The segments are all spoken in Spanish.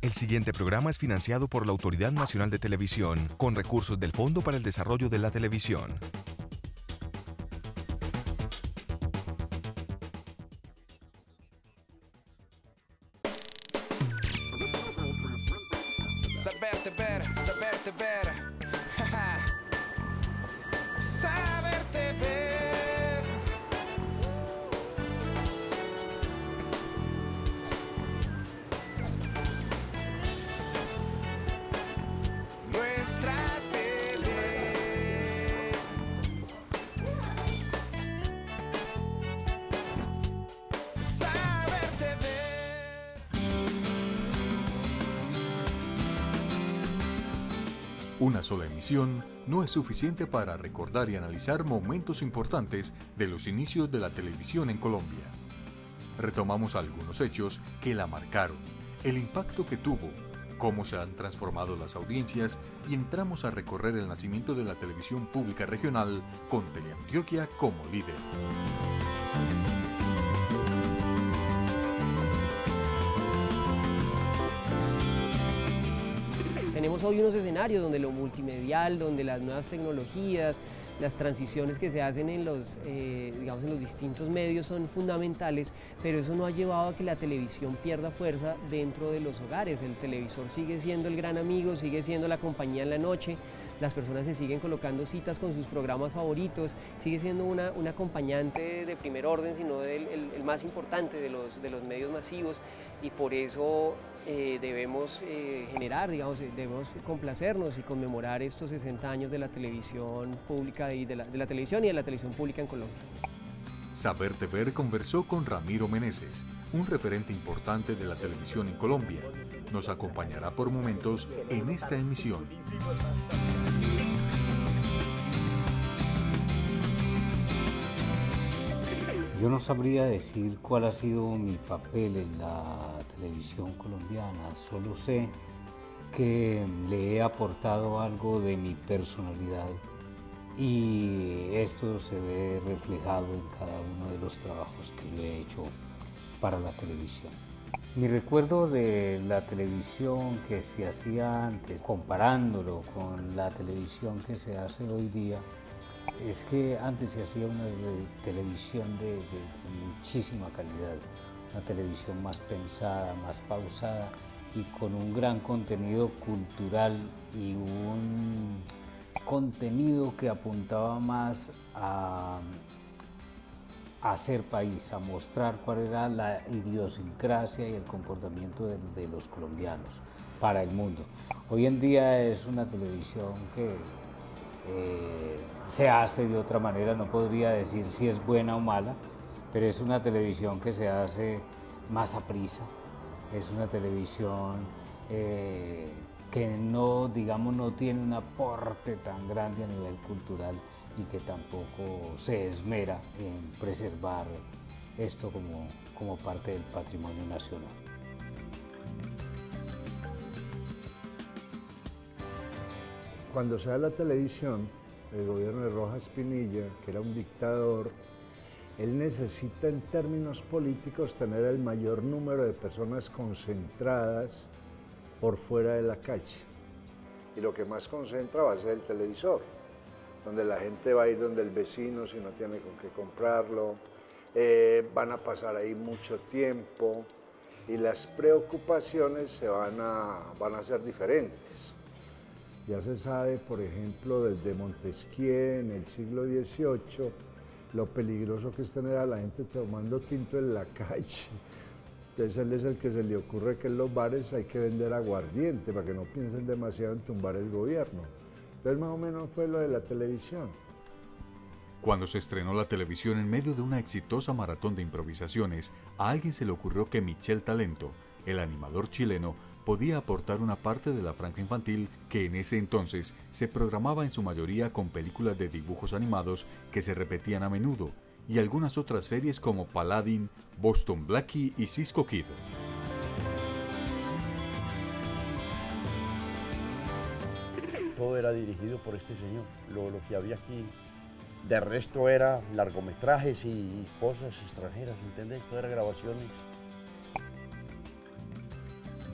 El siguiente programa es financiado por la Autoridad Nacional de Televisión con recursos del Fondo para el Desarrollo de la Televisión. Saberte ver, saberte ver. Saberte ver. Nuestra tele. Saberte ver. Una sola emisión no es suficiente para recordar y analizar momentos importantes de los inicios de la televisión en Colombia. Retomamos algunos hechos que la marcaron, el impacto que tuvo, cómo se han transformado las audiencias y entramos a recorrer el nacimiento de la televisión pública regional con Teleantioquia como líder. Tenemos hoy unos escenarios donde lo multimedial, donde las nuevas tecnologías, las transiciones que se hacen en los, digamos, en los distintos medios son fundamentales, pero eso no ha llevado a que la televisión pierda fuerza dentro de los hogares. El televisor sigue siendo el gran amigo, sigue siendo la compañía en la noche, las personas se siguen colocando citas con sus programas favoritos, sigue siendo una acompañante de primer orden, sino el más importante de los medios masivos, y por eso debemos generar, digamos, debemos complacernos y conmemorar estos 60 años de la televisión pública y de la televisión y de la televisión pública en Colombia. Saberte Ver conversó con Ramiro Meneses, un referente importante de la televisión en Colombia. Nos acompañará por momentos en esta emisión. Yo no sabría decir cuál ha sido mi papel en la televisión colombiana, solo sé que le he aportado algo de mi personalidad y esto se ve reflejado en cada uno de los trabajos que yo he hecho para la televisión. Mi recuerdo de la televisión que se hacía antes, comparándolo con la televisión que se hace hoy día, es que antes se hacía una televisión de muchísima calidad, una televisión más pensada, más pausada y con un gran contenido cultural y un contenido que apuntaba más a hacer país, a mostrar cuál era la idiosincrasia y el comportamiento de los colombianos para el mundo. Hoy en día es una televisión que se hace de otra manera, no podría decir si es buena o mala, pero es una televisión que se hace más a prisa, es una televisión que no, digamos, no tiene un aporte tan grande a nivel cultural y que tampoco se esmera en preservar esto como parte del patrimonio nacional. Cuando se da la televisión, el gobierno de Rojas Pinilla, que era un dictador, él necesita en términos políticos tener el mayor número de personas concentradas por fuera de la calle. Y lo que más concentra va a ser el televisor, donde la gente va a ir donde el vecino si no tiene con qué comprarlo, van a pasar ahí mucho tiempo y las preocupaciones van a ser diferentes. Ya se sabe, por ejemplo, desde Montesquieu en el siglo XVIII, lo peligroso que es tener a la gente tomando tinto en la calle. Entonces él es el que se le ocurre que en los bares hay que vender aguardiente para que no piensen demasiado en tumbar el gobierno. Entonces más o menos fue lo de la televisión. Cuando se estrenó la televisión en medio de una exitosa maratón de improvisaciones, a alguien se le ocurrió que Michel Talento, el animador chileno, podía aportar una parte de la franja infantil que en ese entonces se programaba en su mayoría con películas de dibujos animados que se repetían a menudo, y algunas otras series como Paladin, Boston Blackie y Cisco Kid. Todo era dirigido por este señor, lo que había aquí. De resto era largometrajes y cosas extranjeras, ¿entendés? Todo era grabaciones.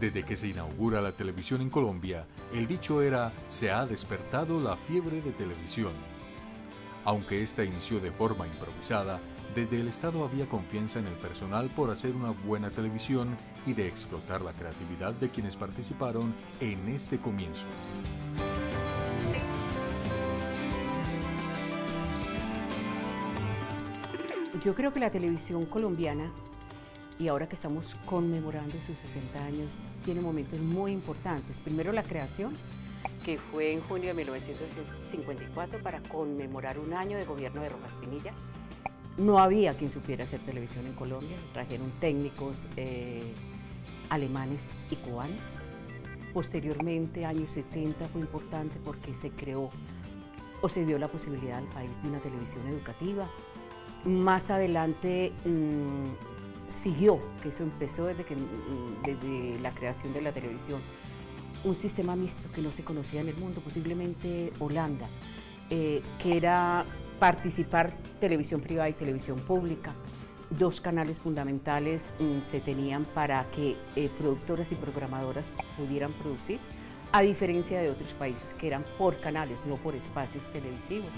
Desde que se inaugura la televisión en Colombia, el dicho era «se ha despertado la fiebre de televisión». Aunque esta inició de forma improvisada, desde el Estado había confianza en el personal por hacer una buena televisión y de explotar la creatividad de quienes participaron en este comienzo. Yo creo que la televisión colombiana, y ahora que estamos conmemorando sus 60 años, tiene momentos muy importantes. Primero la creación, que fue en junio de 1954 para conmemorar un año de gobierno de Rojas Pinilla. No había quien supiera hacer televisión en Colombia, trajeron técnicos alemanes y cubanos. Posteriormente, años 70, fue importante porque se creó o se dio la posibilidad al país de una televisión educativa. Más adelante siguió, que eso empezó desde la creación de la televisión, un sistema mixto que no se conocía en el mundo, posiblemente Holanda, que era participar televisión privada y televisión pública. Dos canales fundamentales se tenían para que productoras y programadoras pudieran producir, a diferencia de otros países que eran por canales, no por espacios televisivos.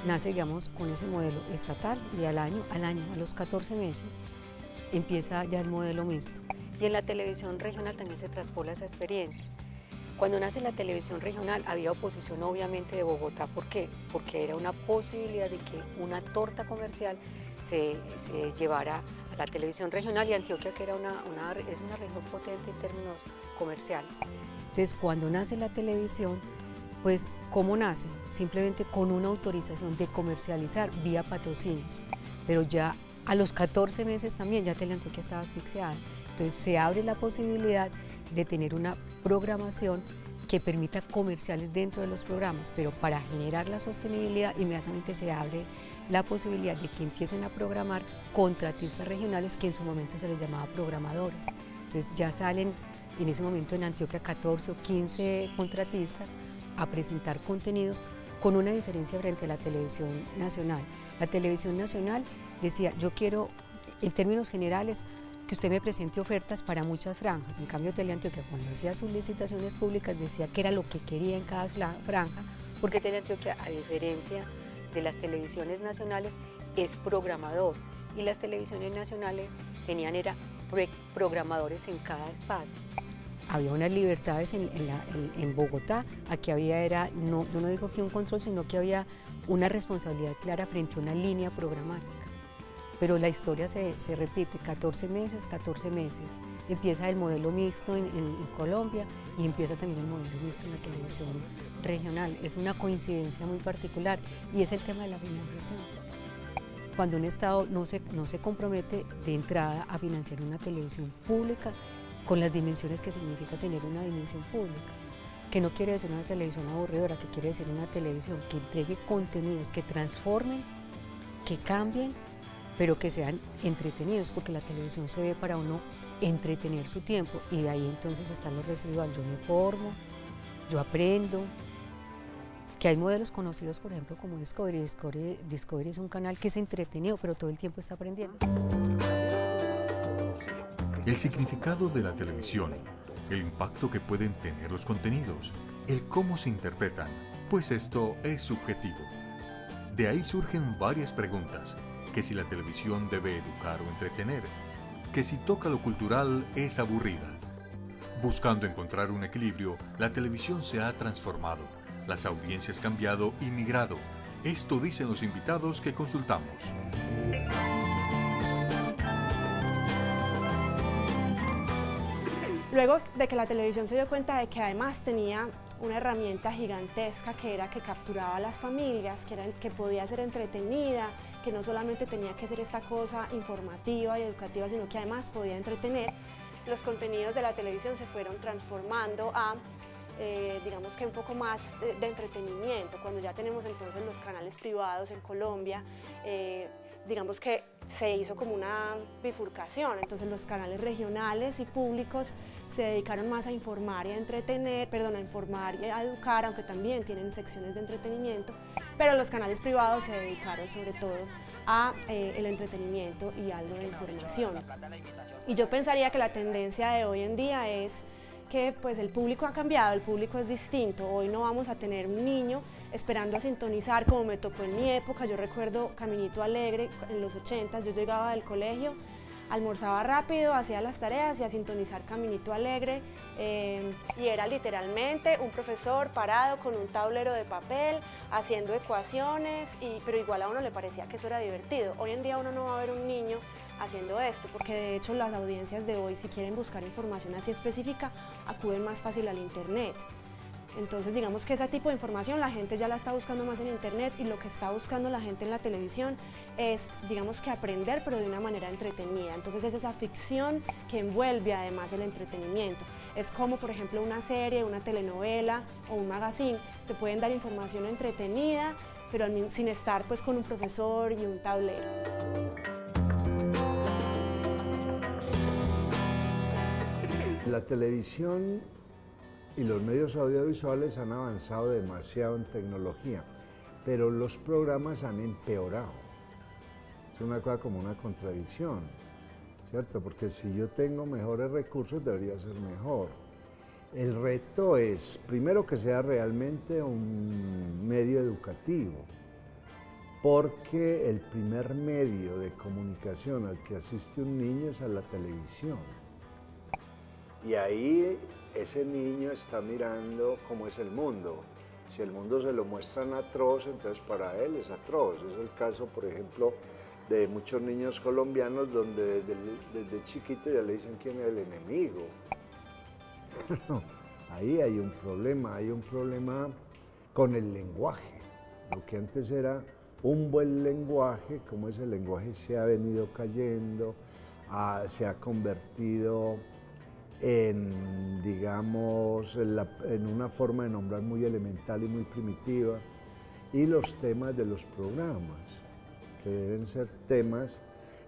Nace, digamos, con ese modelo estatal y al año, a los 14 meses, empieza ya el modelo mixto. Y en la televisión regional también se traspola esa experiencia. Cuando nace la televisión regional había oposición obviamente de Bogotá. ¿Por qué? Porque era una posibilidad de que una torta comercial se llevara a la televisión regional, y Antioquia, que era es una región potente en términos comerciales. Entonces, cuando nace la televisión, pues, ¿cómo nace? Simplemente con una autorización de comercializar vía patrocinios, pero ya a los 14 meses también ya Teleantioquia estaba asfixiada. Entonces se abre la posibilidad de tener una programación que permita comerciales dentro de los programas, pero para generar la sostenibilidad inmediatamente se abre la posibilidad de que empiecen a programar contratistas regionales, que en su momento se les llamaba programadores. Entonces ya salen en ese momento en Antioquia 14 o 15 contratistas a presentar contenidos, con una diferencia frente a la televisión nacional. La televisión nacional decía, yo quiero, en términos generales, que usted me presente ofertas para muchas franjas. En cambio, Teleantioquia, cuando hacía sus licitaciones públicas, decía que era lo que quería en cada franja, porque Teleantioquia, a diferencia de las televisiones nacionales, es programador, y las televisiones nacionales tenían programadores en cada espacio. Había unas libertades en Bogotá, aquí había, yo no digo que un control, sino que había una responsabilidad clara frente a una línea programática. Pero la historia se repite, 14 meses, empieza el modelo mixto en Colombia y empieza también el modelo mixto en la televisión regional. Es una coincidencia muy particular y es el tema de la financiación. Cuando un Estado no se compromete de entrada a financiar una televisión pública, con las dimensiones que significa tener una dimensión pública, que no quiere decir una televisión aburridora, que quiere decir una televisión que entregue contenidos que transformen, que cambien, pero que sean entretenidos, porque la televisión se ve para uno entretener su tiempo, y de ahí entonces están los residuales. Yo me formo, yo aprendo, que hay modelos conocidos, por ejemplo, como Discovery. Discovery es un canal que es entretenido, pero todo el tiempo está aprendiendo. El significado de la televisión, el impacto que pueden tener los contenidos, el cómo se interpretan, pues esto es subjetivo. De ahí surgen varias preguntas, que si la televisión debe educar o entretener, que si toca lo cultural es aburrida. Buscando encontrar un equilibrio, la televisión se ha transformado, las audiencias han cambiado y migrado. Esto dicen los invitados que consultamos. Luego de que la televisión se dio cuenta de que además tenía una herramienta gigantesca, que era que capturaba a las familias, que podía ser entretenida, que no solamente tenía que ser esta cosa informativa y educativa, sino que además podía entretener, los contenidos de la televisión se fueron transformando a, digamos que un poco más de entretenimiento. Cuando ya tenemos entonces los canales privados en Colombia, digamos que se hizo como una bifurcación, entonces los canales regionales y públicos se dedicaron más a informar y a entretener, a informar y a educar, aunque también tienen secciones de entretenimiento, pero los canales privados se dedicaron sobre todo a el entretenimiento y algo de información. Y yo pensaría que la tendencia de hoy en día es que pues el público ha cambiado, el público es distinto. Hoy no vamos a tener un niño esperando a sintonizar como me tocó en mi época. Yo recuerdo Caminito Alegre en los 80s, yo llegaba del colegio, almorzaba rápido, hacía las tareas y a sintonizar Caminito Alegre, y era literalmente un profesor parado con un tablero de papel haciendo ecuaciones, pero igual a uno le parecía que eso era divertido. Hoy en día uno no va a ver un niño haciendo esto, porque de hecho las audiencias de hoy, si quieren buscar información así específica, acuden más fácil al internet. Entonces digamos que ese tipo de información la gente ya la está buscando más en internet, y lo que está buscando la gente en la televisión es, digamos que aprender, pero de una manera entretenida. Entonces es esa ficción que envuelve además el entretenimiento. Es como por ejemplo una serie, una telenovela o un magazine, te pueden dar información entretenida, pero sin estar pues con un profesor y un tablero. La televisión y los medios audiovisuales han avanzado demasiado en tecnología, pero los programas han empeorado. Es una cosa como una contradicción, ¿cierto? Porque si yo tengo mejores recursos, debería ser mejor. El reto es, primero, que sea realmente un medio educativo, porque el primer medio de comunicación al que asiste un niño es a la televisión. Y ahí ese niño está mirando cómo es el mundo. Si el mundo se lo muestran atroz, entonces para él es atroz. Es el caso, por ejemplo, de muchos niños colombianos donde desde chiquito ya le dicen quién es el enemigo. Ahí hay un problema con el lenguaje. Lo que antes era un buen lenguaje, como ese lenguaje se ha venido cayendo, se ha convertido en, digamos, en una forma de nombrar muy elemental y muy primitiva, y los temas de los programas, que deben ser temas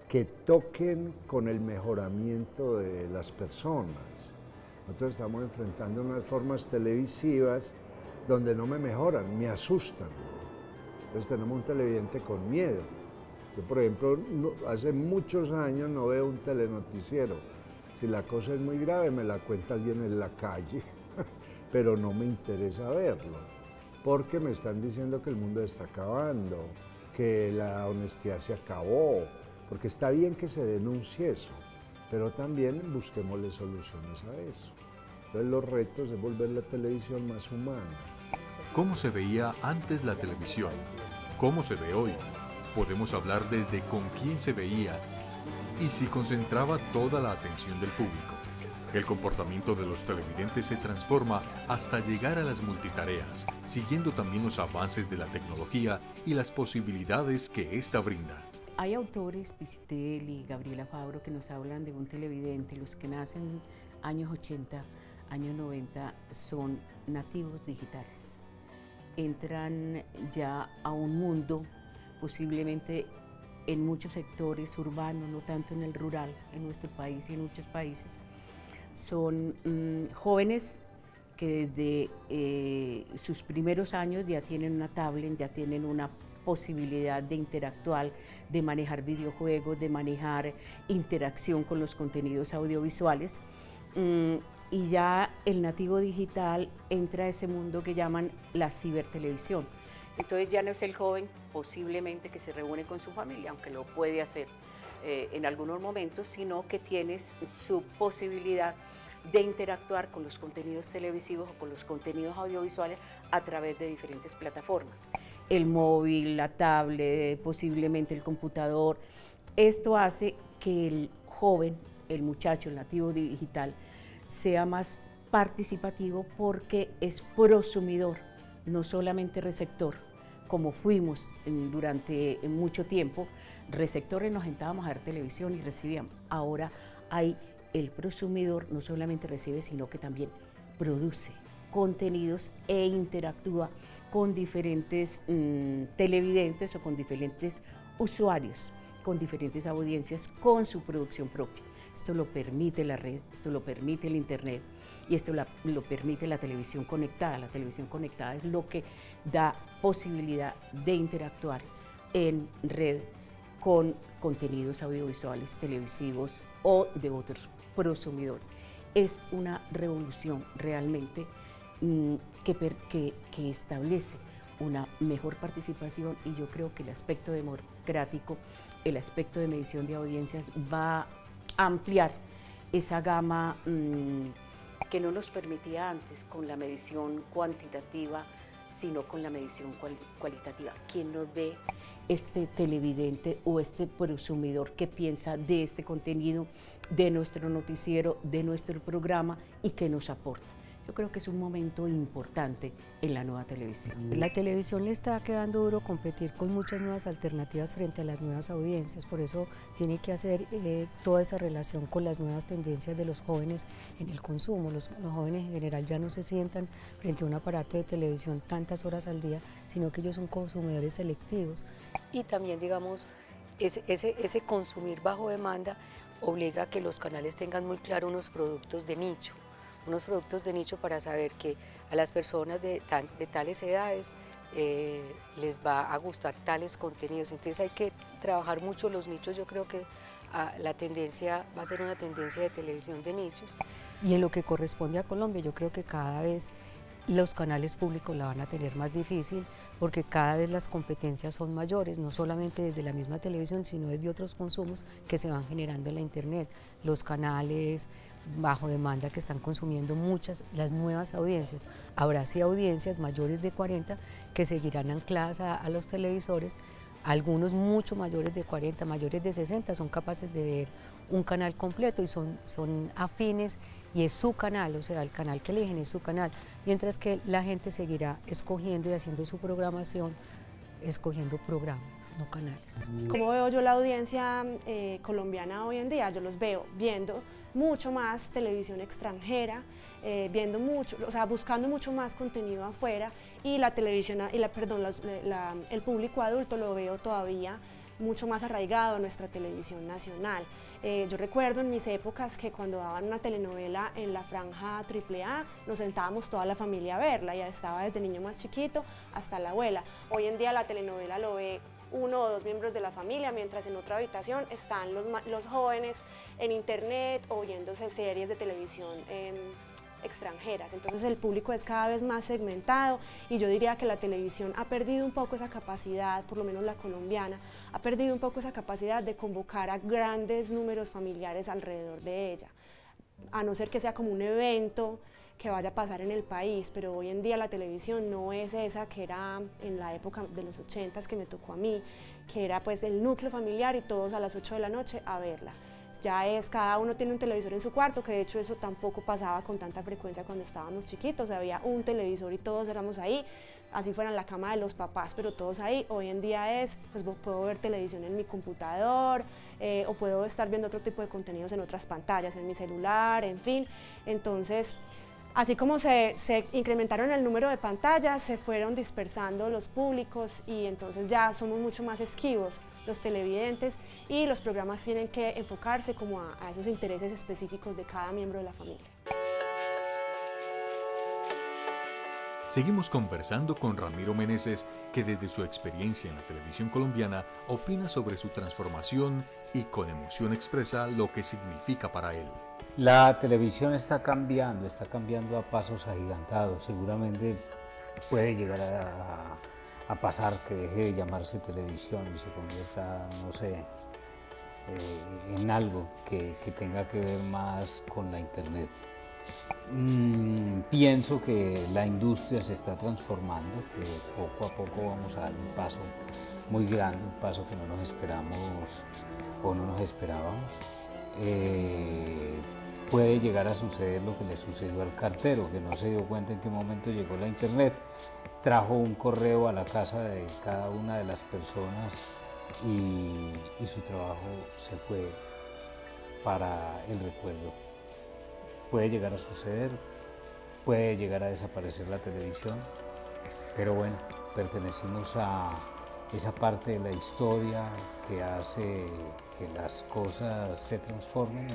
que toquen con el mejoramiento de las personas. Nosotros estamos enfrentando unas formas televisivas donde no me mejoran, me asustan. Entonces tenemos un televidente con miedo. Yo, por ejemplo, hace muchos años no veo un telenoticiero. Si la cosa es muy grave, me la cuenta alguien en la calle, pero no me interesa verlo, porque me están diciendo que el mundo está acabando, que la honestidad se acabó, porque está bien que se denuncie eso, pero también busquémosle soluciones a eso. Entonces los retos es volver la televisión más humana. ¿Cómo se veía antes la televisión? ¿Cómo se ve hoy? Podemos hablar desde con quién se veía y si concentraba toda la atención del público. El comportamiento de los televidentes se transforma hasta llegar a las multitareas, siguiendo también los avances de la tecnología y las posibilidades que ésta brinda. Hay autores, Pisitel y Gabriela Fabro, que nos hablan de un televidente. Los que nacen años 80, años 90, son nativos digitales. Entran ya a un mundo, posiblemente en muchos sectores urbanos, no tanto en el rural, en nuestro país y en muchos países. Son jóvenes que desde sus primeros años ya tienen una tablet, ya tienen una posibilidad de interactuar, de manejar videojuegos, de manejar interacción con los contenidos audiovisuales. Y ya el nativo digital entra a ese mundo que llaman la cibertelevisión. Entonces ya no es el joven posiblemente que se reúne con su familia, aunque lo puede hacer en algunos momentos, sino que tiene su posibilidad de interactuar con los contenidos televisivos o con los contenidos audiovisuales a través de diferentes plataformas. El móvil, la tablet, posiblemente el computador. Esto hace que el joven, el muchacho, el nativo digital, sea más participativo porque es prosumidor, no solamente receptor, como fuimos durante mucho tiempo. Receptores, nos sentábamos a ver televisión y recibíamos. Ahora hay el prosumidor, no solamente recibe, sino que también produce contenidos e interactúa con diferentes televidentes o con diferentes usuarios, con diferentes audiencias, con su producción propia. Esto lo permite la red, esto lo permite el internet y esto lo permite la televisión conectada. La televisión conectada es lo que da posibilidad de interactuar en red con contenidos audiovisuales, televisivos o de otros prosumidores. Es una revolución realmente que establece una mejor participación, y yo creo que el aspecto democrático, el aspecto de medición de audiencias va a ampliar esa gama que no nos permitía antes con la medición cuantitativa, sino con la medición cualitativa. ¿Quién nos ve? Este televidente o este prosumidor que piensa de este contenido, de nuestro noticiero, de nuestro programa, y que nos aporta. Yo creo que es un momento importante en la nueva televisión. La televisión le está quedando duro competir con muchas nuevas alternativas frente a las nuevas audiencias, por eso tiene que hacer toda esa relación con las nuevas tendencias de los jóvenes en el consumo. Los jóvenes en general ya no se sientan frente a un aparato de televisión tantas horas al día, sino que ellos son consumidores selectivos. Y también, digamos, ese consumir bajo demanda obliga a que los canales tengan muy claro unos productos de nicho para saber que a las personas de tales edades les va a gustar tales contenidos. Entonces hay que trabajar mucho los nichos. Yo creo que la tendencia va a ser una tendencia de televisión de nichos. Y en lo que corresponde a Colombia, yo creo que cada vez los canales públicos la van a tener más difícil, porque cada vez las competencias son mayores, no solamente desde la misma televisión, sino desde otros consumos que se van generando en la internet. Los canales bajo demanda que están consumiendo las nuevas audiencias. Habrá sí audiencias mayores de 40 que seguirán ancladas a los televisores. Algunos mucho mayores de 40, mayores de 60 son capaces de ver un canal completo y son afines, y es su canal, o sea, el canal que eligen es su canal, mientras que la gente seguirá escogiendo y haciendo su programación, escogiendo programas, no canales. ¿Cómo veo yo la audiencia colombiana hoy en día? Yo los veo viendo mucho más televisión extranjera, viendo mucho, o sea, buscando mucho más contenido afuera, y la televisión, el público adulto lo veo todavía mucho más arraigado a nuestra televisión nacional. Yo recuerdo en mis épocas que cuando daban una telenovela en la franja AAA, nos sentábamos toda la familia a verla, ya estaba desde niño más chiquito hasta la abuela. Hoy en día la telenovela lo ve uno o dos miembros de la familia, mientras en otra habitación están los jóvenes en internet o viéndose series de televisión extranjeras. Entonces el público es cada vez más segmentado, y yo diría que la televisión ha perdido un poco esa capacidad, por lo menos la colombiana, ha perdido un poco esa capacidad de convocar a grandes números familiares alrededor de ella, a no ser que sea como un evento que vaya a pasar en el país. Pero hoy en día la televisión no es esa que era en la época de los 80s que me tocó a mí, que era pues el núcleo familiar y todos a las 8 de la noche a verla. Ya es, cada uno tiene un televisor en su cuarto, que de hecho eso tampoco pasaba con tanta frecuencia cuando estábamos chiquitos. Había un televisor y todos éramos ahí, así fuera en la cama de los papás, pero todos ahí. Hoy en día es, pues puedo ver televisión en mi computador, o puedo estar viendo otro tipo de contenidos en otras pantallas, en mi celular, en fin. Entonces, así como se incrementaron el número de pantallas, se fueron dispersando los públicos, y entonces ya somos mucho más esquivos los televidentes, y los programas tienen que enfocarse como a esos intereses específicos de cada miembro de la familia. Seguimos conversando con Ramiro Meneses, que desde su experiencia en la televisión colombiana opina sobre su transformación y con emoción expresa lo que significa para él. La televisión está cambiando a pasos agigantados. Seguramente puede llegar a pasar que deje de llamarse televisión y se convierta, no sé, en algo que tenga que ver más con la internet. Pienso que la industria se está transformando, que poco a poco vamos a dar un paso muy grande, un paso que no nos esperamos o no nos esperábamos. Puede llegar a suceder lo que le sucedió al cartero, que no se dio cuenta en qué momento llegó la internet, trajo un correo a la casa de cada una de las personas y su trabajo se fue para el recuerdo. Puede llegar a suceder, puede llegar a desaparecer la televisión, pero bueno, pertenecimos a esa parte de la historia que hace que las cosas se transformen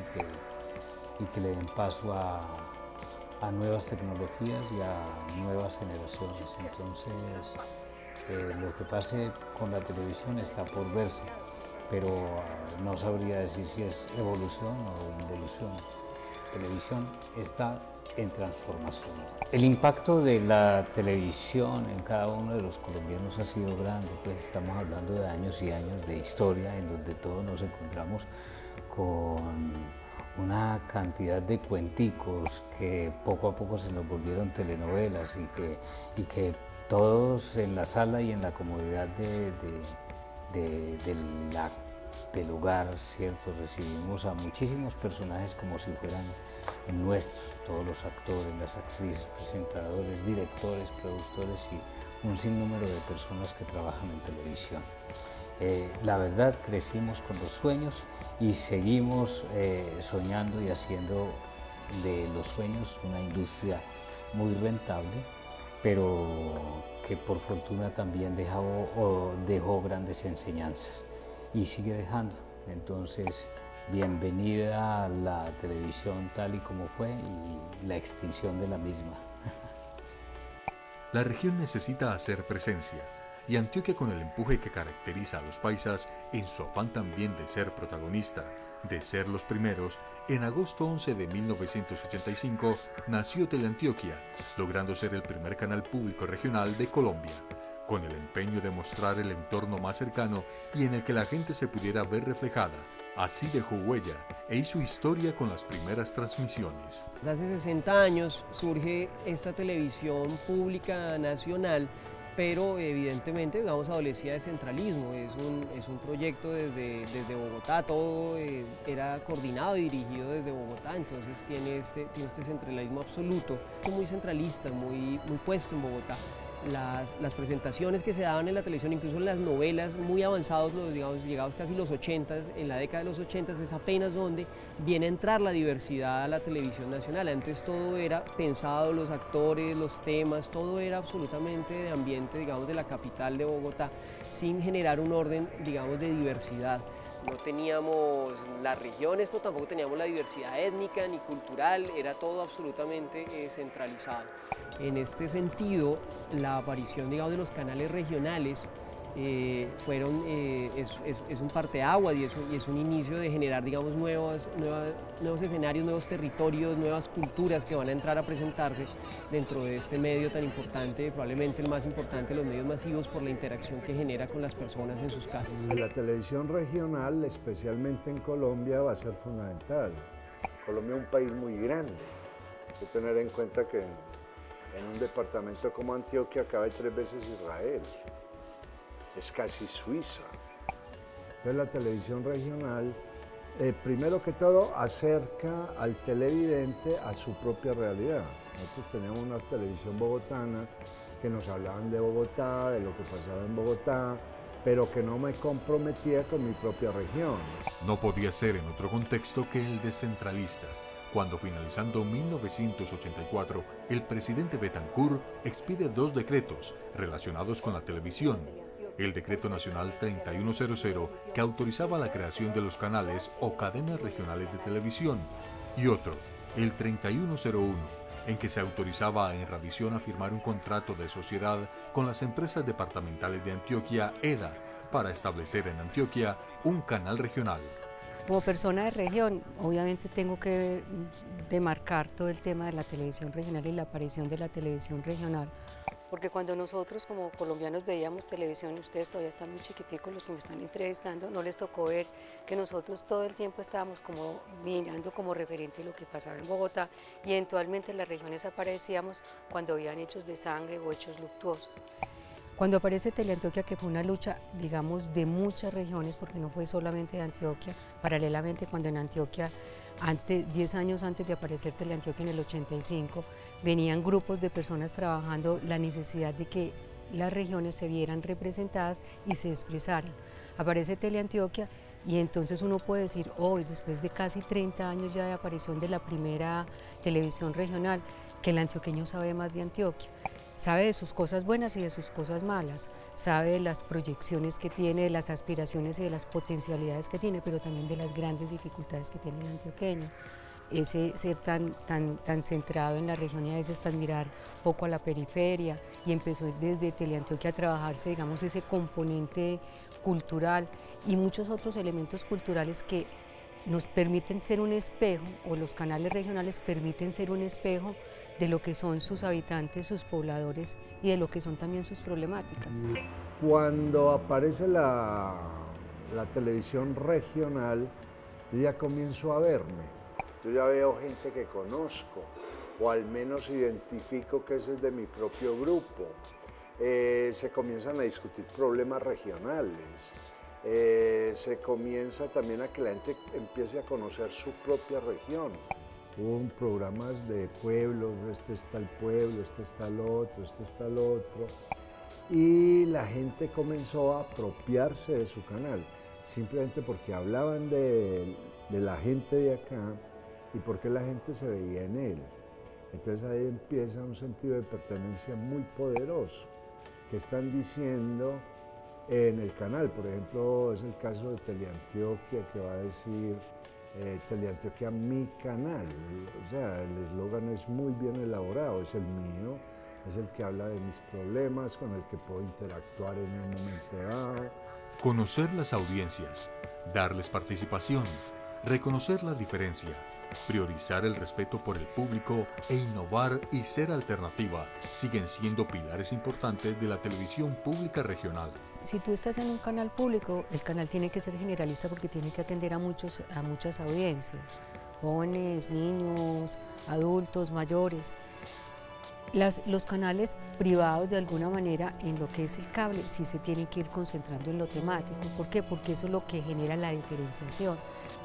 y que le den paso a nuevas tecnologías y a nuevas generaciones. Entonces, lo que pase con la televisión está por verse. pero no sabría decir si es evolución o involución. La televisión está en transformación. El impacto de la televisión en cada uno de los colombianos ha sido grande, pues estamos hablando de años y años de historia en donde todos nos encontramos con una cantidad de cuenticos que poco a poco se nos volvieron telenovelas y que todos en la sala y en la comodidad del hogar, ¿cierto? Recibimos a muchísimos personajes como si fueran nuestros, todos los actores, las actrices, presentadores, directores, productores y un sinnúmero de personas que trabajan en televisión. La verdad, crecimos con los sueños y seguimos soñando y haciendo de los sueños una industria muy rentable, pero que por fortuna también dejó grandes enseñanzas y sigue dejando. Entonces, bienvenida a la televisión tal y como fue y la extinción de la misma. La región necesita hacer presencia y Antioquia, con el empuje que caracteriza a los paisas en su afán también de ser protagonista, de ser los primeros, en agosto 11 de 1985 nació Teleantioquia, logrando ser el primer canal público regional de Colombia, con el empeño de mostrar el entorno más cercano y en el que la gente se pudiera ver reflejada. Así dejó huella e hizo historia con las primeras transmisiones. Hace 60 años surge esta televisión pública nacional, pero evidentemente, digamos, adolecía de centralismo. Es un proyecto desde Bogotá, todo era coordinado y dirigido desde Bogotá, entonces tiene este centralismo absoluto, muy centralista, muy puesto en Bogotá. Las presentaciones que se daban en la televisión, incluso las novelas muy avanzados, digamos, llegados casi los 80s, en la década de los 80s es apenas donde viene a entrar la diversidad a la televisión nacional. Antes todo era pensado, los actores, los temas, todo era absolutamente de ambiente, digamos, de la capital de Bogotá, sin generar un orden, digamos, de diversidad. No teníamos las regiones, pero tampoco teníamos la diversidad étnica ni cultural, era todo absolutamente centralizado. En este sentido, la aparición, digamos, de los canales regionales es un parteaguas y es un inicio de generar, digamos, nuevos escenarios, nuevos territorios, nuevas culturas que van a entrar a presentarse dentro de este medio tan importante, probablemente el más importante de los medios masivos por la interacción que genera con las personas en sus casas. La televisión regional, especialmente en Colombia, va a ser fundamental. Colombia es un país muy grande. Hay que tener en cuenta que en un departamento como Antioquia cabe 3 veces Israel. Es casi Suiza. Entonces la televisión regional, primero que todo, acerca al televidente a su propia realidad. Nosotros teníamos una televisión bogotana que nos hablaban de Bogotá, de lo que pasaba en Bogotá, pero que no me comprometía con mi propia región. No podía ser en otro contexto que el descentralista, cuando finalizando 1984, el presidente Betancur expide 2 decretos relacionados con la televisión. El Decreto Nacional 3100, que autorizaba la creación de los canales o cadenas regionales de televisión, y otro, el 3101, en que se autorizaba a Enravisión a firmar un contrato de sociedad con las empresas departamentales de Antioquia, EDA, para establecer en Antioquia un canal regional. Como persona de región, obviamente tengo que demarcar todo el tema de la televisión regional y la aparición de la televisión regional, porque cuando nosotros como colombianos veíamos televisión, y ustedes todavía están muy chiquiticos los que me están entrevistando, no les tocó ver que nosotros todo el tiempo estábamos como mirando como referente lo que pasaba en Bogotá, y eventualmente en las regiones aparecíamos cuando habían hechos de sangre o hechos luctuosos. Cuando aparece Teleantioquia, que fue una lucha, digamos, de muchas regiones, porque no fue solamente de Antioquia, paralelamente cuando en Antioquia, 10 años antes de aparecer Teleantioquia en el 85, venían grupos de personas trabajando la necesidad de que las regiones se vieran representadas y se expresaran. Aparece Teleantioquia y entonces uno puede decir hoy, después de casi 30 años ya de aparición de la primera televisión regional, que el antioqueño sabe más de Antioquia. Sabe de sus cosas buenas y de sus cosas malas, sabe de las proyecciones que tiene, de las aspiraciones y de las potencialidades que tiene, pero también de las grandes dificultades que tiene el antioqueño. ese ser tan centrado en la región y a veces tan mirar poco a la periferia, y empezó desde Teleantioquia a trabajarse, digamos, ese componente cultural y muchos otros elementos culturales que nos permiten ser un espejo, o los canales regionales permiten ser un espejo de lo que son sus habitantes, sus pobladores y de lo que son también sus problemáticas. Cuando aparece la televisión regional, yo ya comienzo a verme. Yo ya veo gente que conozco, o al menos identifico que ese es de mi propio grupo. Se comienzan a discutir problemas regionales. Se comienza también a que la gente empiece a conocer su propia región. Hubo programas de pueblos, este está el pueblo, este está el otro, este está el otro. Y la gente comenzó a apropiarse de su canal, simplemente porque hablaban de la gente de acá y porque la gente se veía en él. Entonces ahí empieza un sentido de pertenencia muy poderoso, que están diciendo en el canal. Por ejemplo, es el caso de Teleantioquia, que va a decir Teleantioquia mi canal. O sea, el eslogan es muy bien elaborado, es el mío, es el que habla de mis problemas, con el que puedo interactuar en un momento dado. Conocer las audiencias, darles participación, reconocer la diferencia, priorizar el respeto por el público e innovar y ser alternativa siguen siendo pilares importantes de la televisión pública regional. Si tú estás en un canal público, el canal tiene que ser generalista porque tiene que atender a muchas audiencias, jóvenes, niños, adultos, mayores. Los canales privados, de alguna manera, en lo que es el cable, sí se tienen que ir concentrando en lo temático. ¿Por qué? Porque eso es lo que genera la diferenciación.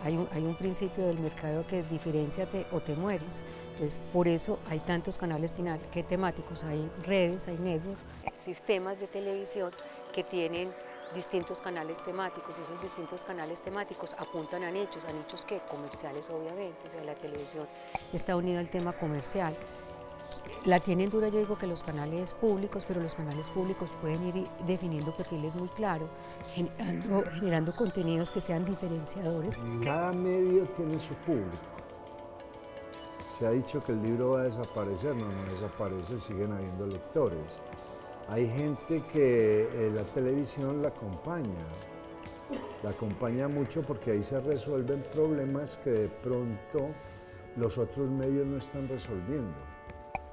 Hay un principio del mercado que es diferénciate o te mueres. Entonces, por eso hay tantos canales que temáticos, hay redes, hay networks, sistemas de televisión que tienen distintos canales temáticos. Esos distintos canales temáticos apuntan a nichos que comerciales, obviamente. O sea, la televisión está unida al tema comercial. La tienen dura, yo digo, que los canales públicos, pero los canales públicos pueden ir definiendo perfiles muy claros, generando contenidos que sean diferenciadores. Cada medio tiene su público. Se ha dicho que el libro va a desaparecer, no desaparece, siguen habiendo lectores. Hay gente que la televisión la acompaña mucho porque ahí se resuelven problemas que de pronto los otros medios no están resolviendo.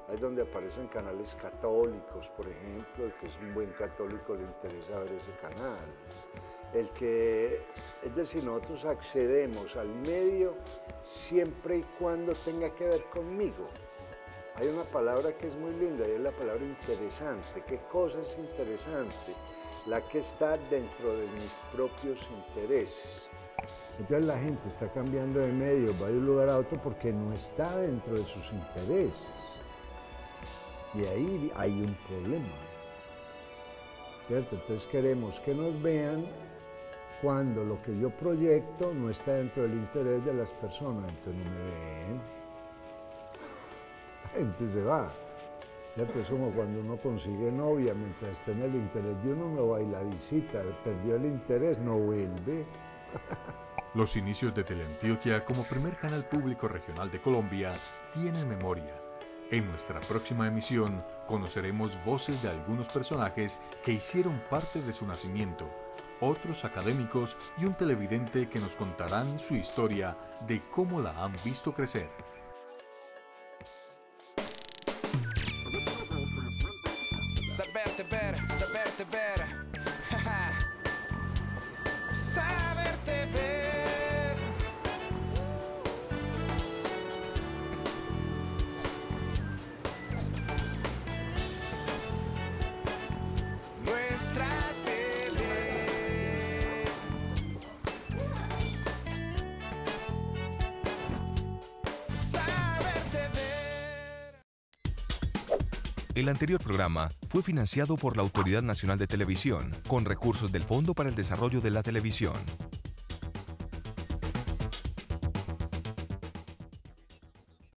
Ahí es donde aparecen canales católicos, por ejemplo, el que es un buen católico le interesa ver ese canal. Es decir, nosotros accedemos al medio siempre y cuando tenga que ver conmigo. Hay una palabra que es muy linda y es la palabra interesante. ¿Qué cosa es interesante? La que está dentro de mis propios intereses. Entonces la gente está cambiando de medio, va de un lugar a otro porque no está dentro de sus intereses. Y ahí hay un problema, ¿cierto? Entonces queremos que nos vean cuando lo que yo proyecto no está dentro del interés de las personas, entonces no me ven. La gente se va, ¿cierto? Es como cuando uno consigue novia, mientras esté en el interés de uno no va y la visita, perdió el interés, no vuelve. Los inicios de Teleantioquia como primer canal público regional de Colombia tienen memoria. En nuestra próxima emisión conoceremos voces de algunos personajes que hicieron parte de su nacimiento, otros académicos y un televidente que nos contarán su historia de cómo la han visto crecer. Saberte ver, saberte ver. Saberte ver. Nuestra tele. Saberte ver. El anterior programa fue financiado por la Autoridad Nacional de Televisión con recursos del Fondo para el Desarrollo de la Televisión.